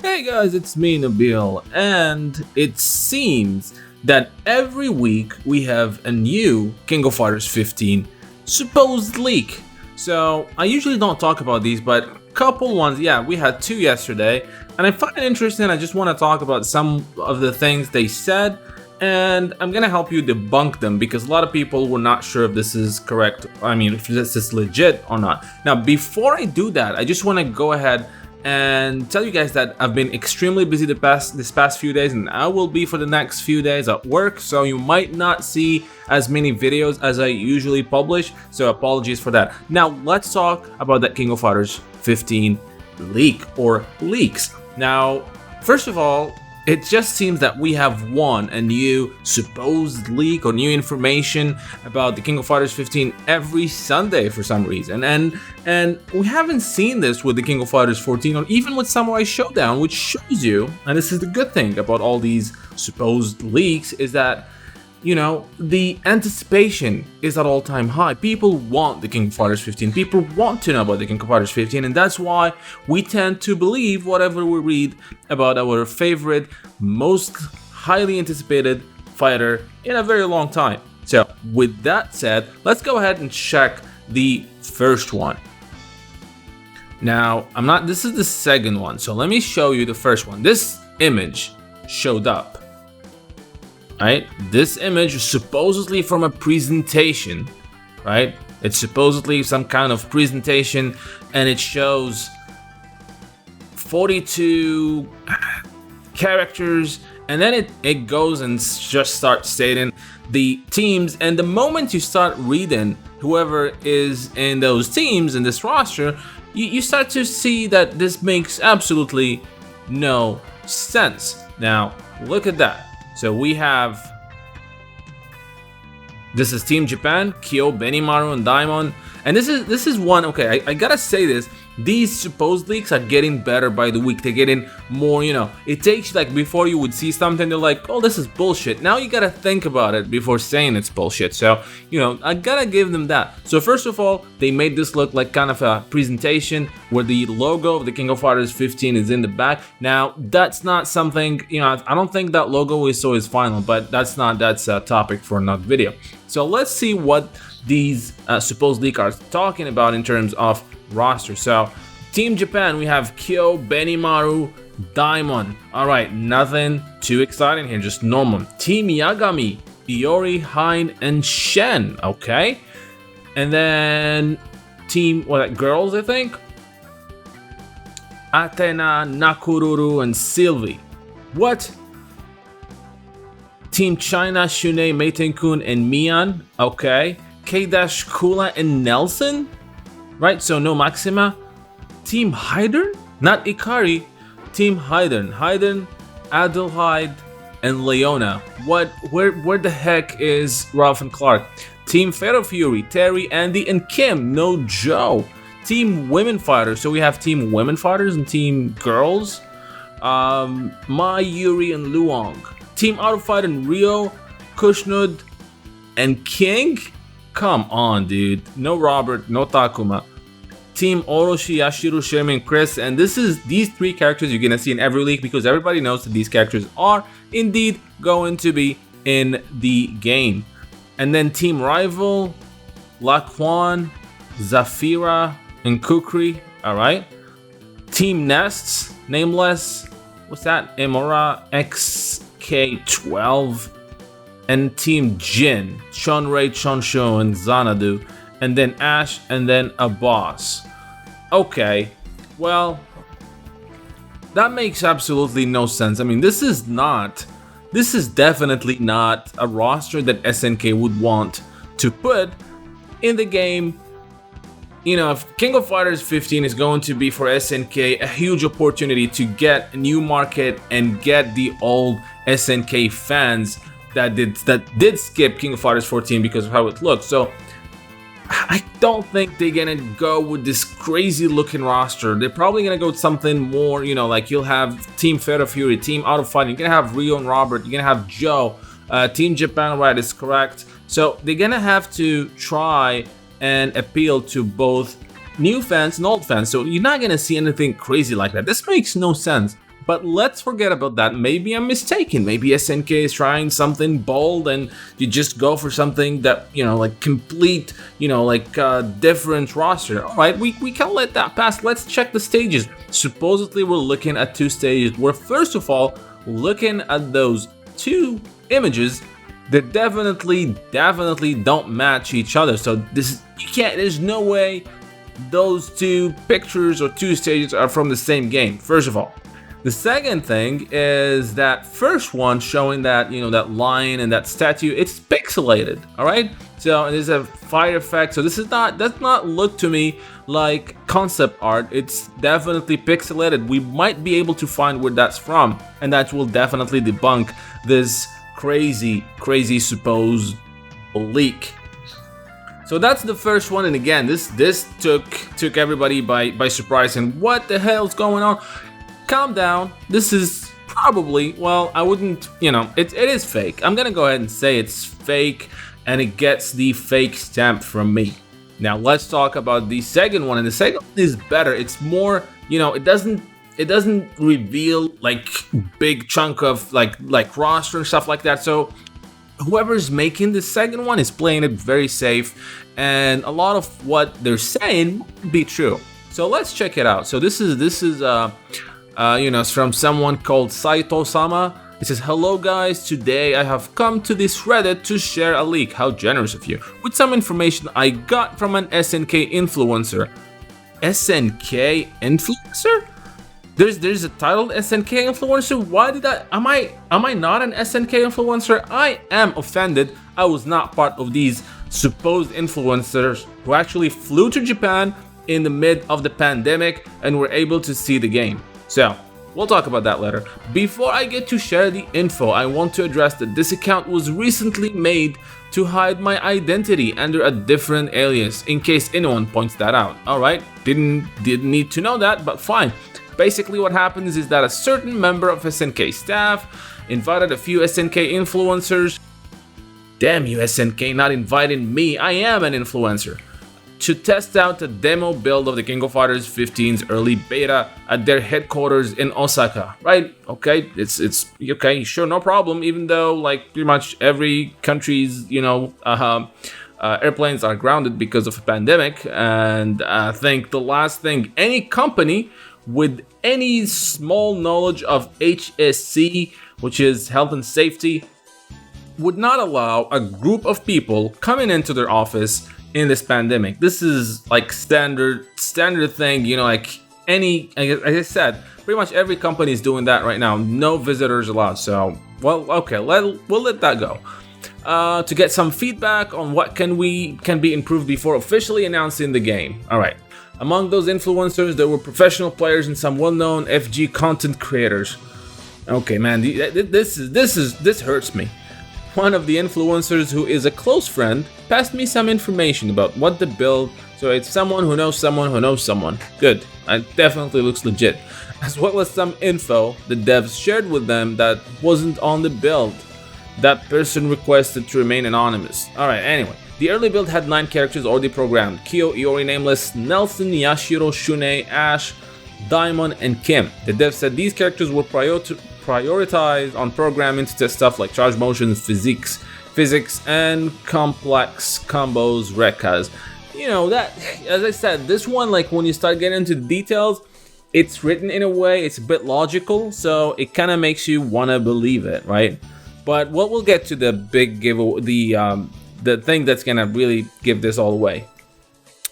Hey guys, it's me, Nabil, and it seems that every week we have a new King of Fighters 15 supposed leak. So I usually don't talk about these, but couple ones, yeah, we had two yesterday, and I find it interesting. I just want to talk about some of the things they said, and I'm gonna help you debunk them because a lot of people were not sure if this is correct. I mean, if this is legit or not. Now, before I do that, I just want to go ahead and tell you guys that I've been extremely busy this past few days, and I will be for the next few days at work, so you might not see as many videos as I usually publish, so apologies for that. Now let's talk about that King of Fighters 15 leak or leaks. Now, first of all, it just seems that we have a new supposed leak or new information about the King of Fighters 15 every Sunday for some reason, and we haven't seen this with the King of Fighters 14 or even with Samurai Showdown, which shows you, and this is the good thing about all these supposed leaks, is that, you know, the anticipation is at all-time high. People want the King of Fighters 15. People want to know about the King of Fighters 15, and that's why we tend to believe whatever we read about our favorite, most highly anticipated fighter in a very long time. So, with that said, let's go ahead and check the first one. Now, this is the second one, so let me show you the first one. This image showed up. Right, this image is supposedly from a presentation, right? It's supposedly some kind of presentation, and it shows 42 characters, and then it goes and just starts stating the teams, and the moment you start reading whoever is in those teams in this roster, you start to see that this makes absolutely no sense. Now, look at that. So we have, this is Team Japan, Kyo, Benimaru, and Daimon, and this is one. Okay, I gotta say this. These supposed leaks are getting better by the week. They're getting more, you know, it takes, like, before you would see something, they're like, oh, this is bullshit. Now you gotta think about it before saying it's bullshit. So, you know, I gotta give them that. So first of all, they made this look like kind of a presentation where the logo of the King of Fighters 15 is in the back. Now, that's not something, you know, I don't think that logo is final, but that's a topic for another video. So let's see what these supposed leaks are talking about in terms of roster. So Team Japan, we have Kyo, Benimaru, Daimon. Alright, nothing too exciting here, just normal. Team Yagami, Iori, Hein, and Shen. Okay, and then Team girls, I think, Athena, Nakururu, and Sylvie. What? Team China, Shune, Meitenkun, and Mian. Okay, K-Dash, Kula, and Nelson. Right, so no Maxima. Team Hydern? Not Ikari. Team Hydern. Hydern, Adelheid, and Leona. Where the heck is Ralph and Clark? Team Fatal Fury, Terry, Andy, and Kim. No Joe. Team Women Fighters. So we have Team Women Fighters and Team Girls. Mai, Yuri, and Luong. Team Auto Fight and Rio, Kushnud, and King? Come on, dude. No Robert, no Takuma. Team Orochi, Yashiro, Sherman, Chris, and these three characters you're gonna see in every league because everybody knows that these characters are indeed going to be in the game. And then Team Rival, Laquan, Zafira, and Kukri. Alright. Team Nests, Nameless, what's that? Emora, XK12. And Team Jin, Chonrei, Chonsho, and Xanadu, and then Ash, and then a boss. Okay, well, that makes absolutely no sense. I mean, this is definitely not a roster that SNK would want to put in the game. You know, if King of Fighters 15 is going to be for SNK a huge opportunity to get a new market and get the old SNK fans that did skip King of Fighters 14 because of how it looked. So I don't think they're gonna go with this crazy looking roster. They're probably gonna go with something more, you know, like you'll have Team Fatal Fury, Team Auto Fight, you're gonna have Rio and Robert, you're gonna have Joe, Team Japan, right, is correct. So they're gonna have to try and appeal to both new fans and old fans. So you're not gonna see anything crazy like that. This makes no sense. But let's forget about that. Maybe I'm mistaken. Maybe SNK is trying something bold and you just go for something that, like complete, different roster. All right, we can't let that pass. Let's check the stages. Supposedly, we're looking at 2 stages. We're first of all looking at those 2 images that definitely don't match each other. So there's no way those 2 pictures or 2 stages are from the same game, first of all. The second thing is that first one showing that, that lion and that statue, it's pixelated, all right? So there's a fire effect. So does not look to me like concept art. It's definitely pixelated. We might be able to find where that's from, and that will definitely debunk this crazy supposed leak. So that's the first one, and again, this took everybody by surprise. And what the hell's going on? Calm down. This is probably, well, I wouldn't, it is fake. I'm gonna go ahead and say it's fake, and it gets the fake stamp from me. Now let's talk about the second one, and the second one is better. It's more, it doesn't reveal like big chunk of like roster and stuff like that. So whoever's making the second one is playing it very safe, and a lot of what they're saying be true. So let's check it out. So this is it's from someone called Saito-sama. It says, "Hello guys, today I have come to this Reddit to share a leak, how generous of you, with some information I got from an SNK influencer." SNK influencer? There's a titled SNK influencer? Why did am I not an SNK influencer? I am offended. I was not part of these supposed influencers who actually flew to Japan in the mid of the pandemic and were able to see the game. So, we'll talk about that later. Before I get to share the info, I want to address that this account was recently made to hide my identity under a different alias, in case anyone points that out. Alright, didn't need to know that, but fine. Basically what happens is that a certain member of SNK staff invited a few SNK influencers. Damn you SNK, not inviting me, I am an influencer. To test out a demo build of the King of Fighters 15's early beta at their headquarters in Osaka, right? Okay, it's okay, sure, no problem. Even though like pretty much every country's airplanes are grounded because of a pandemic, and I think the last thing any company with any small knowledge of HSC, which is health and safety, would not allow a group of people coming into their office in this pandemic. This is like standard thing, like any, as I said, pretty much every company is doing that right now. No visitors allowed. So, well, okay, we'll let that go. To get some feedback on what can be improved before officially announcing the game. All right. Among those influencers, there were professional players and some well-known FG content creators. Okay, man, this hurts me. One of the influencers, who is a close friend, passed me some information about what the build, so it's someone who knows someone who knows someone. Good, it definitely looks legit. As well as some info the devs shared with them that wasn't on the build. That person requested to remain anonymous. Alright, anyway. The early build had 9 characters already programmed. Kyo, Iori, Nameless, Nelson, Yashiro, Shunei, Ash, Daimon, and Kim. The devs said these characters were prioritized on programming to test stuff like charge motions, physics, and complex combos, rekkas. That, as I said, this one, like when you start getting into the details, it's written in a way, it's a bit logical, so it kind of makes you want to believe it, right? But we'll get to the big giveaway, the thing that's gonna really give this all away.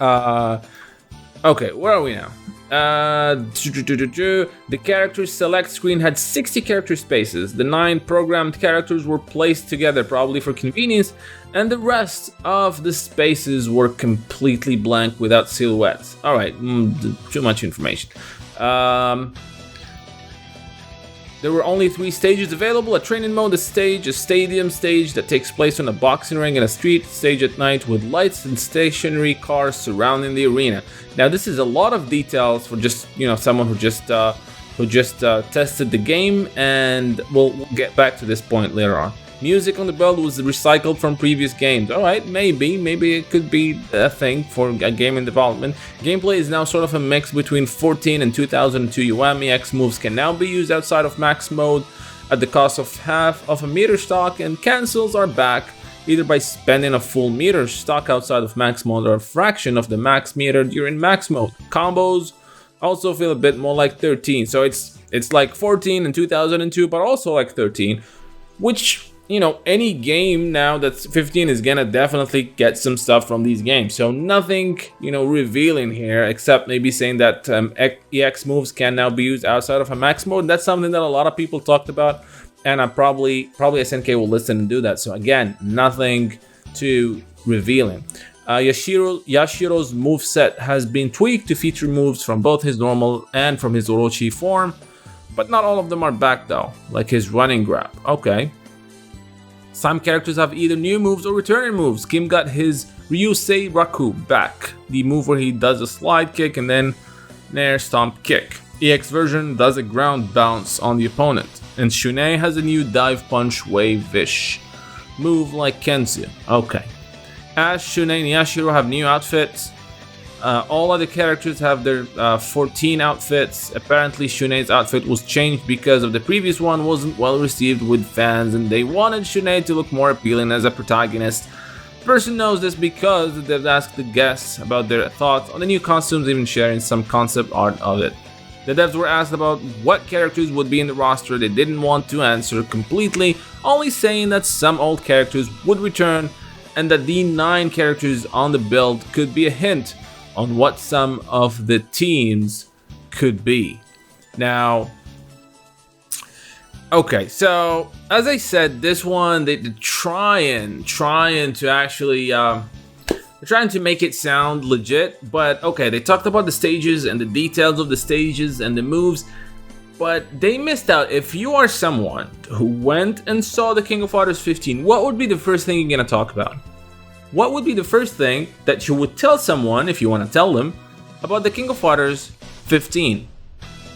Okay, where are we now? The characters select screen had 60 character spaces. The 9 programmed characters were placed together, probably for convenience, and the rest of the spaces were completely blank without silhouettes. Alright, too much information. There were only 3 stages available: a training mode, a stadium stage that takes place on a boxing ring, and a street stage at night with lights and stationary cars surrounding the arena. Now this is a lot of details for just, someone who just tested the game, and we'll get back to this point later on. Music on the build was recycled from previous games. Alright, maybe it could be a thing for a game in development. Gameplay is now sort of a mix between 14 and 2002 EX moves can now be used outside of max mode at the cost of half of a meter stock, and cancels are back either by spending a full meter stock outside of max mode or a fraction of the max meter during max mode. Combos also feel a bit more like 13, so it's like 14 and 2002, but also like 13, which, you know, any game now that's 15 is gonna definitely get some stuff from these games. So nothing, you know, revealing here, except maybe saying that EX moves can now be used outside of a max mode. That's something that a lot of people talked about, and I probably SNK will listen and do that. So again, nothing too revealing. Yashiro's moveset has been tweaked to feature moves from both his normal and from his Orochi form, but not all of them are back though, like his running grab. Okay. Some characters have either new moves or returning moves. Kim got his Ryusei Raku back, the move where he does a slide kick and then Nair stomp kick. EX version does a ground bounce on the opponent, and Shune has a new dive punch wave-ish move like Kensu. Okay. Ash, Shune, and Yashiro have new outfits. All other characters have their 14 outfits. Apparently Shune's outfit was changed because of the previous one wasn't well received with fans, and they wanted Shune to look more appealing as a protagonist. The person knows this because they've asked the guests about their thoughts on the new costumes, even sharing some concept art of it. The devs were asked about what characters would be in the roster. They didn't want to answer completely, only saying that some old characters would return and that the 9 characters on the build could be a hint on what some of the teams could be. Now, okay, so as I said, this one they're trying to actually they're trying to make it sound legit, but okay, they talked about the stages and the details of the stages and the moves, but they missed out. If you are someone who went and saw the King of Fighters 15, what would be the first thing you're gonna talk about? What would be the first thing that you would tell someone, if you want to tell them, about the King of Fighters 15?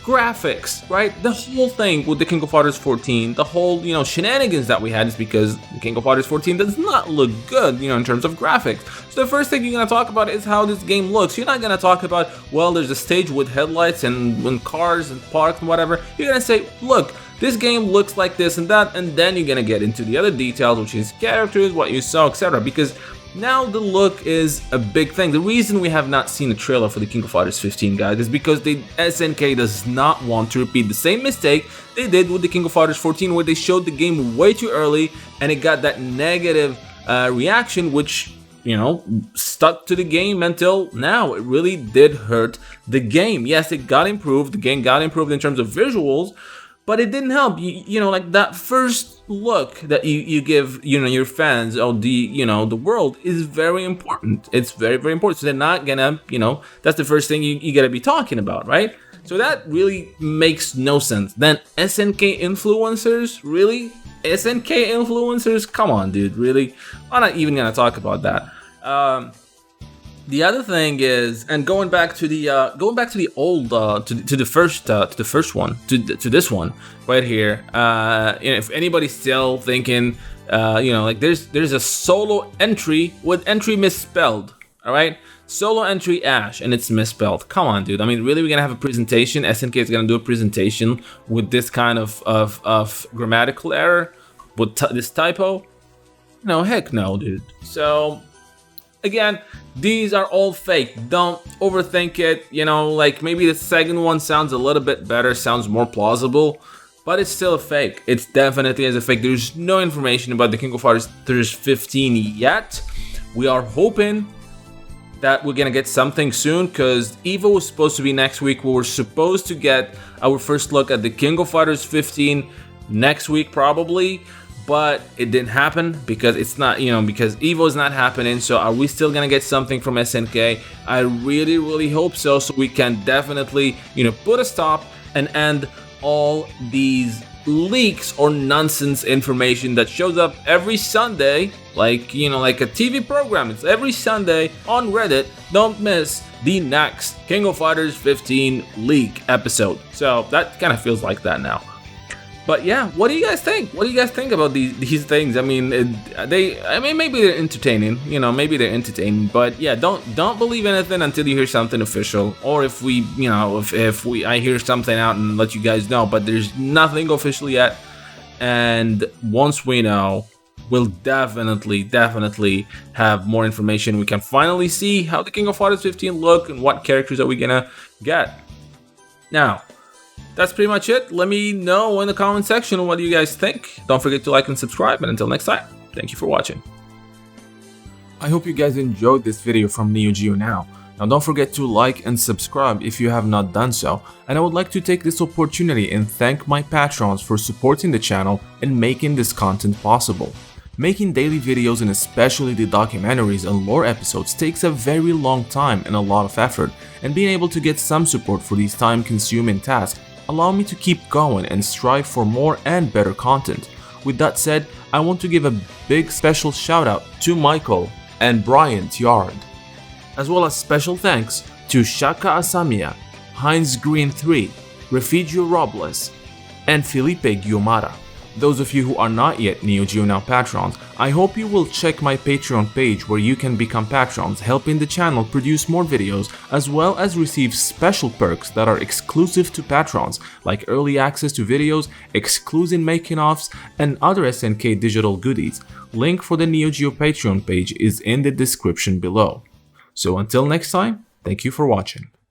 Graphics, right? The whole thing with the King of Fighters 14, the whole, you know, shenanigans that we had is because the King of Fighters 14 does not look good, you know, in terms of graphics. So the first thing you're going to talk about is how this game looks. You're not going to talk about, well, there's a stage with headlights and cars and parks and whatever. You're going to say, look, this game looks like this and that, and then you're going to get into the other details, which is characters, what you saw, etc. Because now the look is a big thing. The reason we have not seen a trailer for the King of Fighters 15, guys, is because SNK does not want to repeat the same mistake they did with the King of Fighters 14, where they showed the game way too early and it got that negative reaction, which, you know, stuck to the game until now. It really did hurt the game. Yes, it got improved. The game got improved in terms of visuals, but it didn't help. You know, like that first look that you give, you know, your fans of the, you know, the world is very important. It's very, very important. So they're not gonna, you know, that's the first thing you gotta be talking about, right? So that really makes no sense. Then SNK influencers, really? SNK influencers? Come on, dude, really? I'm not even gonna talk about that. The other thing is, and going back to the old, to the first one, to this one right here. You know, if anybody's still thinking, you know, like there's a solo entry with entry misspelled. All right, solo entry Ash, and it's misspelled. Come on, dude. I mean, really, we're gonna have a presentation? SNK is gonna do a presentation with this kind of grammatical error, with this typo? No, heck no, dude. So, again, these are all fake. Don't overthink it. You know, like maybe the second one sounds a little bit better, sounds more plausible, but it's still a fake. It's definitely as a fake. There's no information about the King of Fighters 15 yet. We are hoping that we're gonna get something soon, because EVO was supposed to be next week. We were supposed to get our first look at the King of Fighters 15 next week probably, but it didn't happen because it's not, you know, because EVO is not happening. So are we still gonna get something from SNK? I really, really hope so, so we can definitely, you know, put a stop and end all these leaks or nonsense information that shows up every Sunday, like, you know, like a TV program. It's every Sunday on Reddit. Don't miss the next King of Fighters 15 leak episode. So that kind of feels like that now. But yeah, what do you guys think? What do you guys think about these things? I mean, maybe they're entertaining. You know, maybe they're entertaining. But yeah, don't believe anything until you hear something official, or if we, you know, if I hear something out and let you guys know. But there's nothing official yet, and once we know, we'll definitely have more information. We can finally see how the King of Fighters 15 look and what characters are we gonna get. Now, that's pretty much it. Let me know in the comment section what do you guys think. Don't forget to like and subscribe, and until next time, thank you for watching. I hope you guys enjoyed this video from Neo Geo Now. Now don't forget to like and subscribe if you have not done so, and I would like to take this opportunity and thank my patrons for supporting the channel and making this content possible. Making daily videos and especially the documentaries and lore episodes takes a very long time and a lot of effort, and being able to get some support for these time-consuming tasks allow me to keep going and strive for more and better content. With that said, I want to give a big special shout out to Michael and Brian Tiard, as well as special thanks to Shaka Asamiya, Heinz Green 3, Refugio Robles, and Felipe Guiomara. Those of you who are not yet Neo Geo Now patrons, I hope you will check my Patreon page where you can become patrons, helping the channel produce more videos, as well as receive special perks that are exclusive to patrons, like early access to videos, exclusive making-offs, and other SNK digital goodies. Link for the Neo Geo Patreon page is in the description below. So until next time, thank you for watching.